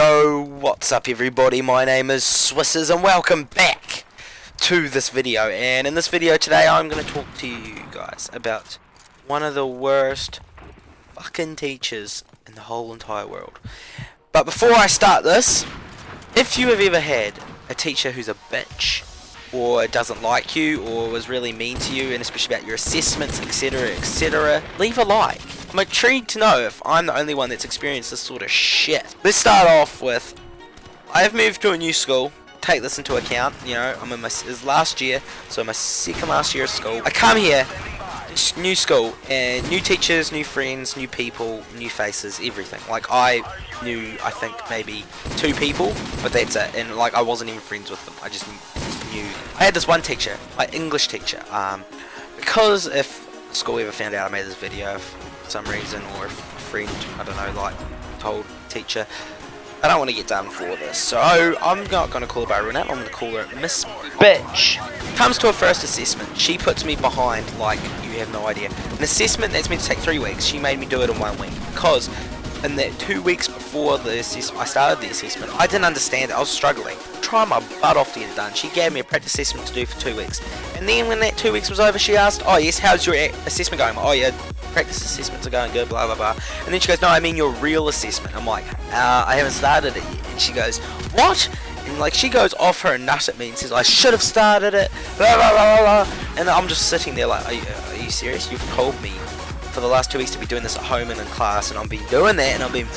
Yo, what's up everybody, my name is Swissers and welcome back to this video. And in this video today I'm going to talk to you guys about one of the worst fucking teachers in the whole entire world. But before I start this, if you have ever had a teacher who's a bitch, or doesn't like you, or was really mean to you, and especially about your assessments, etc, etc, leave a like. I'm intrigued to know if I'm the only one that's experienced this sort of shit. Let's start off with, I have moved to a new school. Take this into account, you know, I'm in this last year, so my second last year of school. I come here, new school, and new teachers, new friends, new people, new faces, everything. Like, I knew, I think, maybe 2 people, but that's it, and like, I wasn't even friends with them, I just knew. I had this one teacher, my English teacher, because if school ever found out I made this video for some reason, or if a friend, I don't know, like, told teacher, I don't want to get done for this, so I'm not going to call her by her name, I'm going to call her Miss Bitch. Comes to her first assessment, she puts me behind like you have no idea. An assessment that's meant to take 3 weeks, she made me do it in 1 week, because in that 2 weeks before the I started the assessment, I didn't understand it, I was struggling, trying my butt off to get it done. She gave me a practice assessment to do for 2 weeks, and then when that 2 weeks was over, she asked, oh yes, how's your assessment going? Oh yeah, practice assessments are going good, blah blah blah. And then she goes, no, I mean your real assessment. I'm like, I haven't started it yet. And she goes, what? And like, she goes off her nut at me and says, I should have started it, blah blah blah blah. And I'm just sitting there like, are you serious? You've told me for the last 2 weeks to be doing this at home and in class, and I've been doing that, and I've been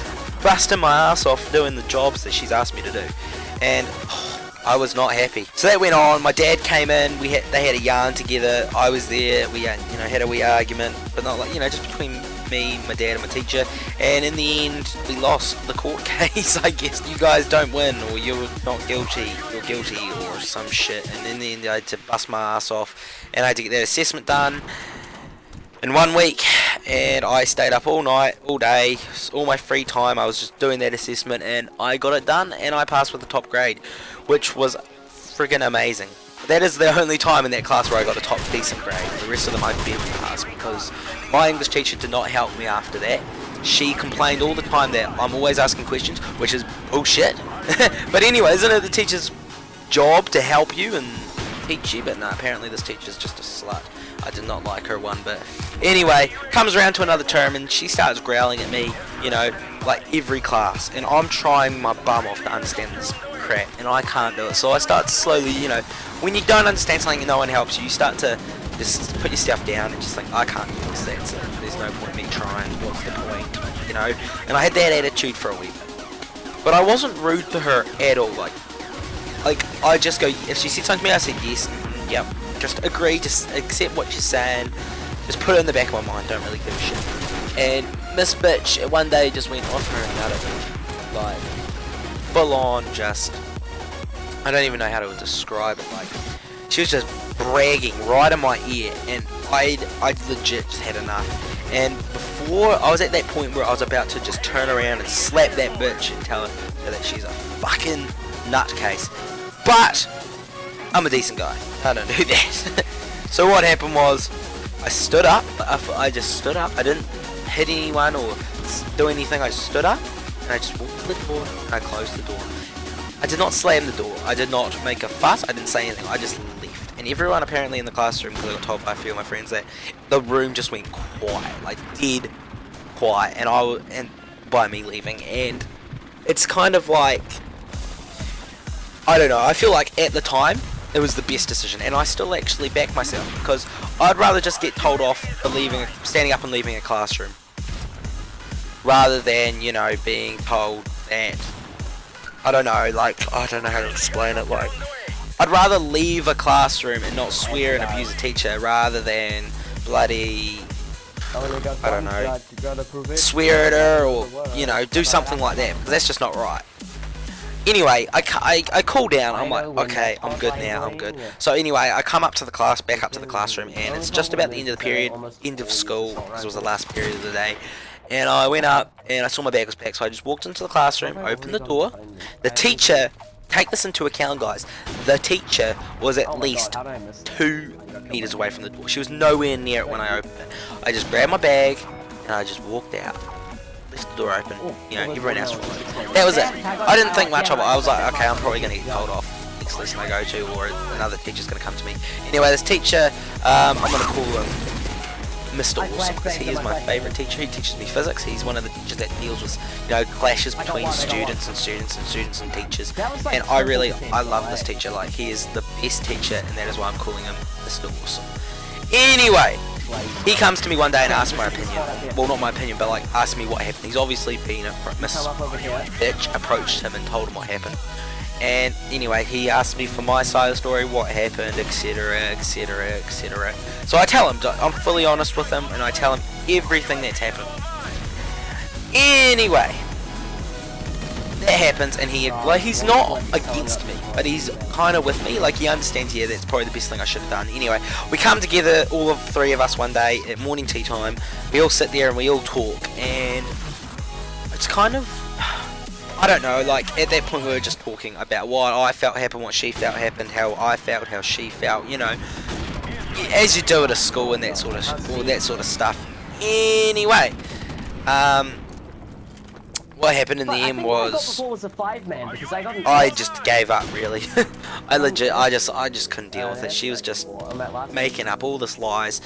busting my ass off doing the jobs that she's asked me to do, and I was not happy. So that went on. My dad came in. They had a yarn together. I was there. We had a wee argument, but not like, just between me, my dad, and my teacher. And in the end, we lost the court case. I guess you guys don't win, or you're not guilty. You're guilty, or some shit. And in the end, I had to bust my ass off, and I had to get that assessment done in 1 week, and I stayed up all night, all day, all my free time. I was just doing that assessment, and I got it done, and I passed with a top grade, which was friggin' amazing. That is the only time in that class where I got a top decent grade. The rest of them I barely passed, because my English teacher did not help me after that. She complained all the time that I'm always asking questions, which is bullshit. But anyway, isn't it the teacher's job to help you and teach you? But no, apparently this teacher's just a slut. I did not like her one bit. Anyway, comes around to another term and she starts growling at me, like every class. And I'm trying my bum off to understand this crap, and I can't do it. So I start to slowly, when you don't understand something and no one helps you, you start to just put yourself down and just think, I can't do this, that's it. There's no point in me trying, what's the point, And I had that attitude for a week. But I wasn't rude to her at all, like I just go, if she said something to me, I said yes, yep. Just agree, just accept what she's saying, just put it in the back of my mind, don't really give a shit. And Miss Bitch one day just went on her another me, like full on, just, I don't even know how to describe it, like she was just bragging right in my ear, and I legit just had enough. And before I was at that point where I was about to just turn around and slap that bitch and tell her that she's a fucking nutcase, but I'm a decent guy, I don't do that. So what happened was, I stood up, I just stood up, I didn't hit anyone or do anything, I stood up, and I just walked to the door, and I closed the door. I did not slam the door, I did not make a fuss, I didn't say anything, I just left. And everyone apparently in the classroom, because I got told by a few of my friends, that the room just went quiet, like dead quiet, and by me leaving, and it's kind of like, I don't know, I feel like at the time, it was the best decision, and I still actually back myself, because I'd rather just get told off for standing up and leaving a classroom, rather than, being told that, I don't know, like, I don't know how to explain it, like, I'd rather leave a classroom and not swear and abuse a teacher, rather than bloody, I don't know, swear at her, or, do something like that, because that's just not right. Anyway, I cool down, I'm like, okay, I'm good now, I'm good. So anyway, I come back up to the classroom, and it's just about the end of the period, end of school, because it was the last period of the day. And I went up, and I saw my bag was packed, so I just walked into the classroom, opened the door. The teacher, take this into account guys, the teacher was at least 2 meters away from the door. She was nowhere near it when I opened it. I just grabbed my bag, and I just walked out. left the door open. You know, everyone else. That was it. I didn't think much of it. I was like, okay, I'm probably gonna get told off next lesson I go to, or another teacher's gonna come to me. Anyway, this teacher, I'm gonna call him Mr. Awesome, because he is my favourite teacher. He teaches me physics. He's one of the teachers that deals with, you know, clashes between students and teachers. And I love this teacher. Like, he is the best teacher, and that is why I'm calling him Mr. Awesome. Anyway, he comes to me one day and asks my opinion. Well, not my opinion, but like asks me what happened. He's obviously been Miss Bitch approached him and told him what happened. And anyway, he asked me for my side of the story, what happened, etc, etc, etc. So I tell him, I'm fully honest with him, and I tell him everything that's happened. Anyway, that happens, and he's not against me, but he's kind of with me. Like, he understands, yeah, that's probably the best thing I should have done. Anyway, we come together, all of three of us, one day at morning tea time. We all sit there and we all talk, and it's kind of, I don't know, like, at that point we were just talking about what I felt happened, what she felt happened, how I felt, how she felt, you know, as you do at a school and that sort of stuff. Anyway, what happened in the end was I just gave up, really. I just couldn't deal with it. She was just making up all this lies.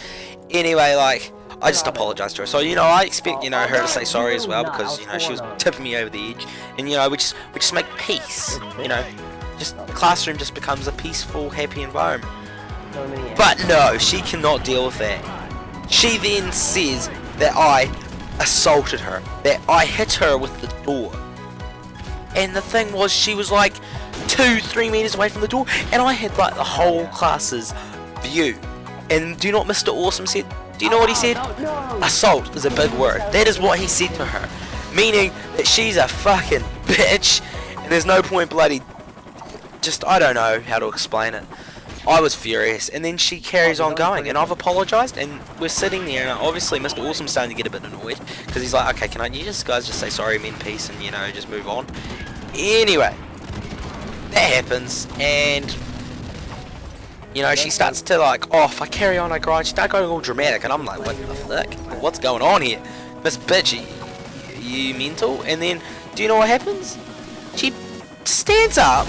Anyway, like, I just apologized to her. So, you know, I expect, you know, her to say sorry as well, because, you know, she was tipping me over the edge. And, you know, we just make peace, you know. Just the classroom just becomes a peaceful, happy environment. But no, she cannot deal with that. She then says that I assaulted her, that I hit her with the door. And the thing was, she was like 2-3 meters away from the door, and I had like the whole class's view. And do you know what Mr. Awesome said? Do you know what he said? Assault is a big word. That is what he said to her, meaning that she's a fucking bitch, and there's no point bloody, just, I don't know how to explain it. I was furious, and then she carries on going, and I've apologised, and we're sitting there, and obviously Mr. Awesome's starting to get a bit annoyed, because he's like, okay, can you guys just say sorry, mean peace, and, you know, just move on. Anyway, that happens, and, you know, she starts to, like, oh, if I carry on, I grind, she starts going all dramatic, and I'm like, what the fuck? What's going on here? Miss Bitchy, you mental? And then, do you know what happens? She stands up,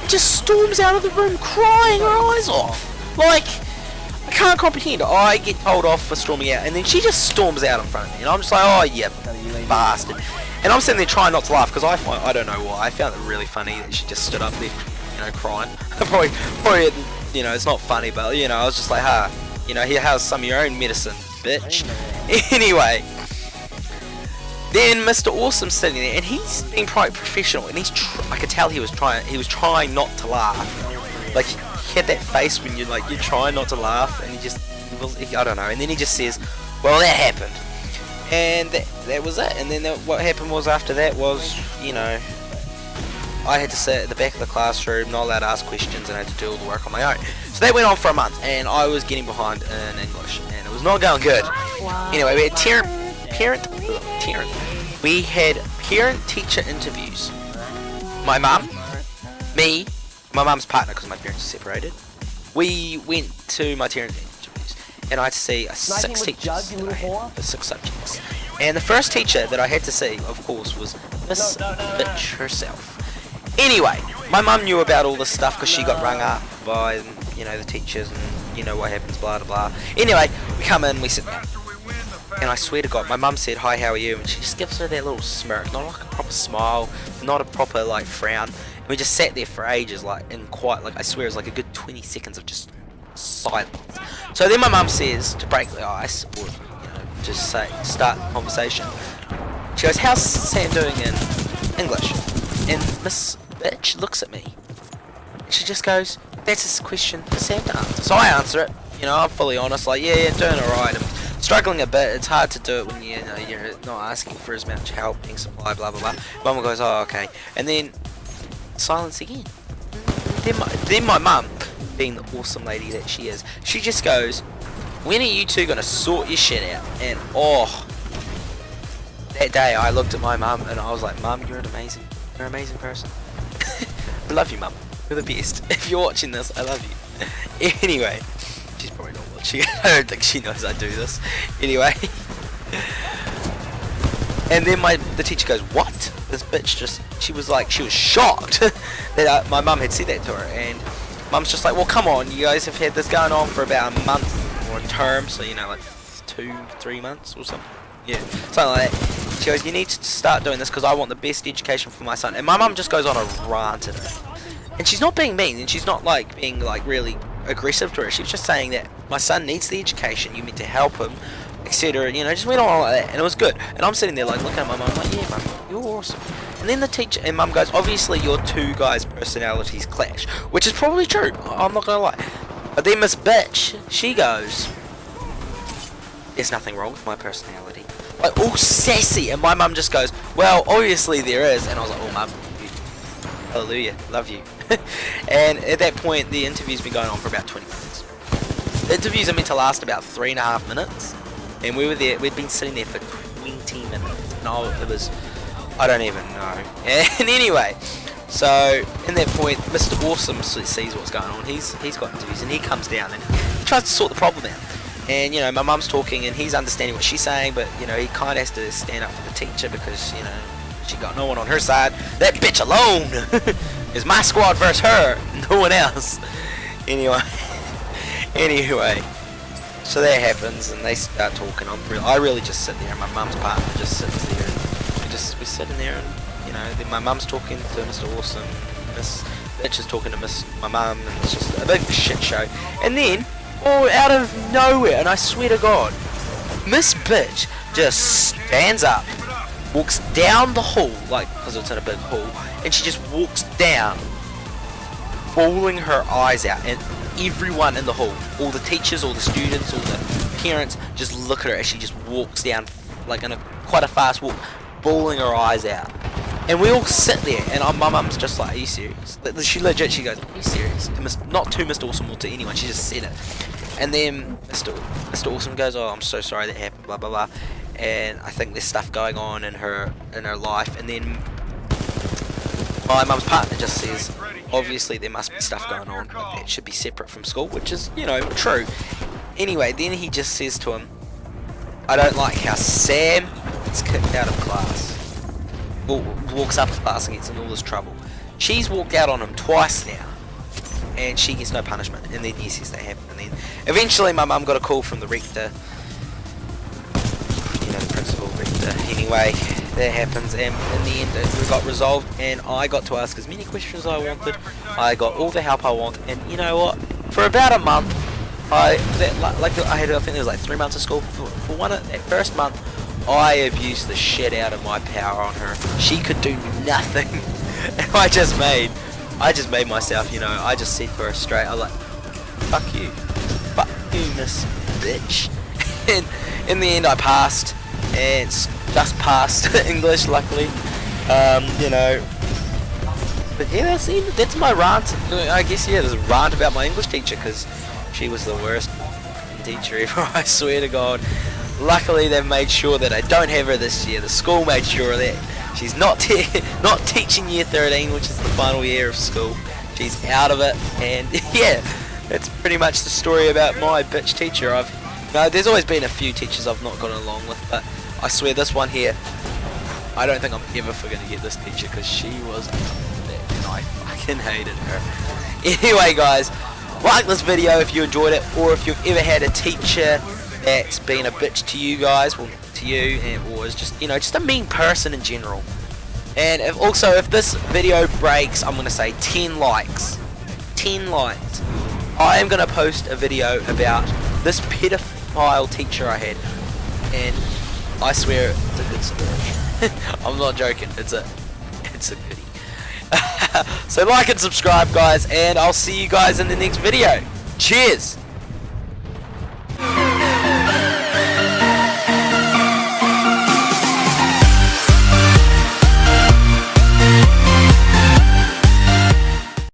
just storms out of the room crying her eyes off. Like, I can't comprehend. I get told off for storming out, and then she just storms out in front of me, and I'm just like, oh yeah, bastard. And I'm sitting there trying not to laugh, because I don't know why, I found it really funny that she just stood up there, you know, crying. probably, you know, it's not funny, but, you know, I was just like, you know, here, how's some of your own medicine, bitch. Anyway, then Mr. Awesome's sitting there, and he's being quite professional, and I could tell he was trying not to laugh. Like, he had that face when you're trying not to laugh, and I don't know, and then he just says, well, that happened. And that was it. And then what happened was, after that was, you know, I had to sit at the back of the classroom, not allowed to ask questions, and I had to do all the work on my own. So that went on for a month, and I was getting behind in English, and it was not going good. Anyway, we had parent-teacher interviews. My mum, me, my mum's partner, because my parents are separated, we went to my parent interviews, and I had to see 6 teachers that I had for 6 subjects. And the first teacher that I had to see, of course, was Miss Bitch herself. Anyway, my mum knew about all this stuff because she got rung up by, you know, the teachers, and you know what happens, blah blah blah. Anyway, we come in, we sit down, and I swear to God, my mum said, hi, how are you? And she just gives her that little smirk, not like a proper smile, not a proper, like, frown. And we just sat there for ages, like, in quite, like, I swear it was like a good 20 seconds of just silence. So then my mum says, to break the ice, or, you know, just start the conversation, she goes, how's Sam doing in English? And Miss Bitch looks at me, and she just goes, that's a question for Sam to answer. So I answer it, you know, I'm fully honest, like, yeah, doing alright. I'm struggling a bit. It's hard to do it when you're not asking for as much help, being supplied, blah blah blah. Mum goes, oh, okay. And then silence again. Then my mum, being the awesome lady that she is, she just goes, when are you two gonna sort your shit out? And oh, that day I looked at my mum and I was like, Mum, you're an amazing person. I love you, Mum. You're the best. If you're watching this, I love you. Anyway, she's probably not watching. I don't think she knows I do this. Anyway. And then my the teacher goes, "What?" This bitch she was shocked that my mum had said that to her, and mum's just like, "Well, come on, you guys have had this going on for about a month or a term, so you know, like 2-3 months or something." Yeah, something like that. She goes, "You need to start doing this because I want the best education for my son." And my mum just goes on a rant at her. And she's not being mean, and she's not like being like really aggressive to her. She's just saying that my son needs the education, you need to help him, etc. You know, just went on like that, and it was good. And I'm sitting there like looking at my mum, like, "Yeah, mum, you're awesome." And then the teacher and mum goes, "Obviously your two guys' personalities clash," which is probably true. I'm not gonna lie. But then Miss Bitch, she goes, "There's nothing wrong with my personality." Like all sassy, and my mum just goes, "Well, obviously there is." And I was like, "Oh, mum, hallelujah, love you." And at that point, the interview's been going on for about 20 minutes. The interviews are meant to last about 3.5 minutes, and we were there. We'd been sitting there for 20 minutes. No, it was, I don't even know. And anyway, so in that point, Mr. Awesome sees what's going on. He's got interviews, and he comes down and he tries to sort the problem out. And you know, my mum's talking, and he's understanding what she's saying, but you know, he kind of has to stand up for the teacher because you know she got no one on her side. That bitch alone is my squad versus her, no one else. Anyway, so that happens, and they start talking. I really just sit there, and my mum's partner just sits there, and we're sitting there, and you know, then my mum's talking to Mr. Awesome, Miss Bitch is talking to my mum, and it's just a big shit show. And then, all out of nowhere, and I swear to God, Miss Bitch just stands up, walks down the hall, like, because it's in a big hall, and she just walks down, bawling her eyes out, and everyone in the hall, all the teachers, all the students, all the parents, just look at her as she just walks down, like in quite a fast walk, bawling her eyes out. And we all sit there, and my mum's just like, "Are you serious?" She goes, "Are you serious?" Not to Mr. Awesome or to anyone, she just said it. And then Mr. Awesome goes, "Oh, I'm so sorry that happened, blah blah blah." And I think there's stuff going on in her life. And then my mum's partner just says, "Obviously there must be stuff going on, but that should be separate from school," which is, you know, true. Anyway, then he just says to him, "I don't like how Sam gets kicked out of class." Walks up to class and gets in all this trouble. She's walked out on him twice now, and she gets no punishment. And then he says that happened. And then eventually my mum got a call from the rector, you know, the principal rector. Anyway, that happens, and in the end it got resolved, and I got to ask as many questions as I wanted. I got all the help I want, and you know what? For about a month, I think there was like 3 months of school. For that first month, I abused the shit out of my power on her. She could do nothing. And I just made myself, you know, I just said to her straight, I was like, fuck you, Miss Bitch. And in the end I passed, and just passed English, luckily. You know, but yeah, that's my rant. I guess, yeah, there's a rant about my English teacher, because she was the worst teacher ever, I swear to God. Luckily they've made sure that I don't have her this year. The school made sure that she's not teaching year 13, which is the final year of school. She's out of it, and yeah, that's pretty much the story about my bitch teacher. There's always been a few teachers I've not gotten along with, but I swear this one here, I don't think I'm ever going to get this teacher, because she was a bitch and I fucking hated her. Anyway guys, like this video if you enjoyed it, or if you've ever had a teacher that's been a bitch to you guys, well, to you, or is just, you know, just a mean person in general. And if this video breaks, I'm going to say 10 likes, I am going to post a video about this pedophile teacher I had, and I swear it's a good story. I'm not joking, it's a goodie. So like and subscribe guys, and I'll see you guys in the next video. Cheers!